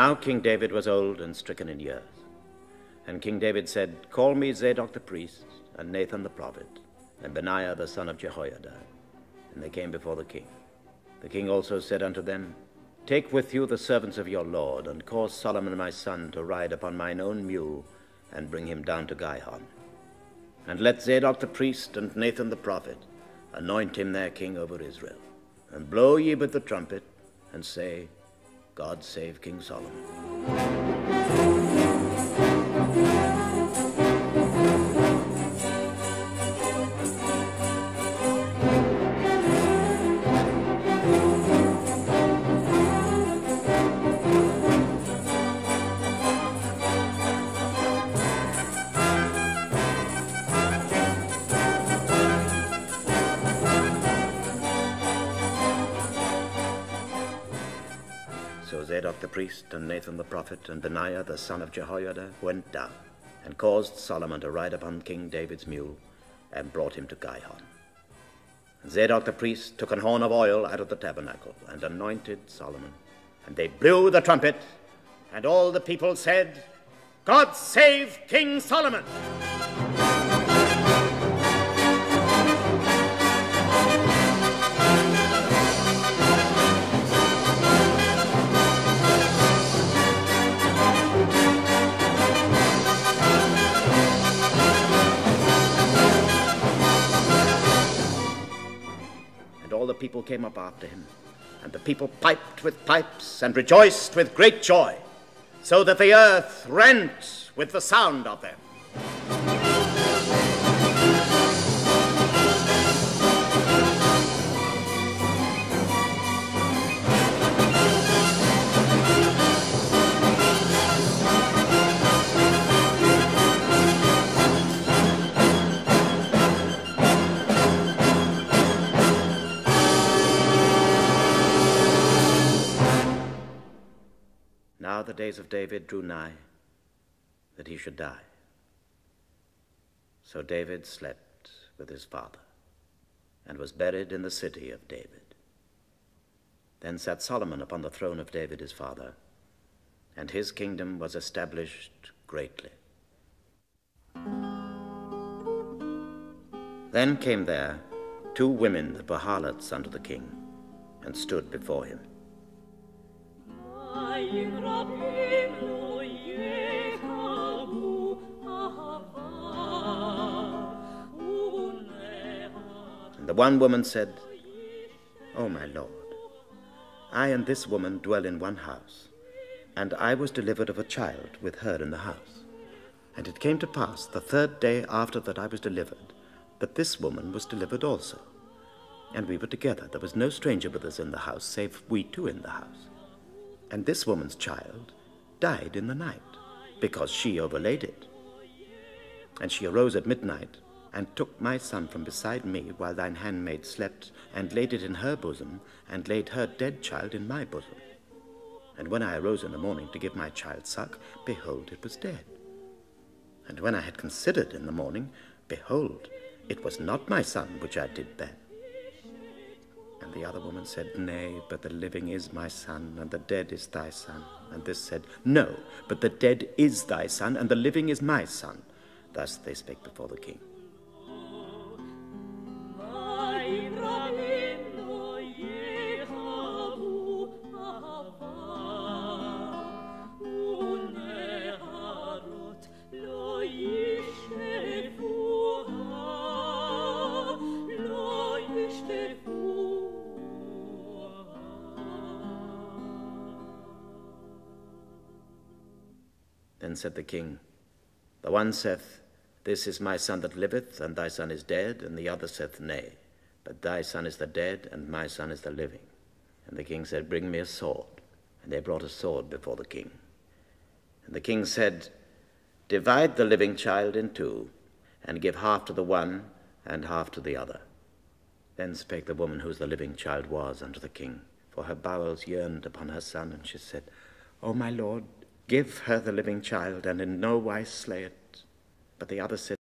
Now King David was old and stricken in years. And King David said, Call me Zadok the priest, and Nathan the prophet, and Benaiah the son of Jehoiada. And they came before the king. The king also said unto them, Take with you the servants of your lord, and cause Solomon my son to ride upon mine own mule, and bring him down to Gihon. And let Zadok the priest and Nathan the prophet anoint him their king over Israel. And blow ye with the trumpet, and say, God save King Solomon. So Zadok the priest and Nathan the prophet and Benaiah the son of Jehoiada went down and caused Solomon to ride upon King David's mule and brought him to Gihon. And Zadok the priest took an horn of oil out of the tabernacle and anointed Solomon. And they blew the trumpet, and all the people said, God save King Solomon! All the people came up after him, and the people piped with pipes and rejoiced with great joy, so that the earth rent with the sound of them. Now the days of David drew nigh, that he should die. So David slept with his father, and was buried in the city of David. Then sat Solomon upon the throne of David his father, and his kingdom was established greatly. Then came there 2 women that were harlots unto the king, and stood before him. And the one woman said, O my lord, I and this woman dwell in one house, and I was delivered of a child with her in the house. And it came to pass the 3rd day after that I was delivered, that this woman was delivered also. And we were together. There was no stranger with us in the house, save we 2 in the house. And this woman's child died in the night, because she overlaid it. And she arose at midnight, and took my son from beside me, while thine handmaid slept, and laid it in her bosom, and laid her dead child in my bosom. And when I arose in the morning to give my child suck, behold, it was dead. And when I had considered in the morning, behold, it was not my son which I did bear. And the other woman said, Nay, but the living is my son, and the dead is thy son. And this said, No, but the dead is thy son, and the living is my son. Thus they spake before the king. Then said the king, The one saith, This is my son that liveth, and thy son is dead. And the other saith, Nay, but thy son is the dead, and my son is the living. And the king said, Bring me a sword. And they brought a sword before the king. And the king said, Divide the living child in 2, and give half to the one, and half to the other. Then spake the woman whose the living child was unto the king, for her bowels yearned upon her son. And she said, O my lord, give her the living child, and in no wise slay it. But the other said,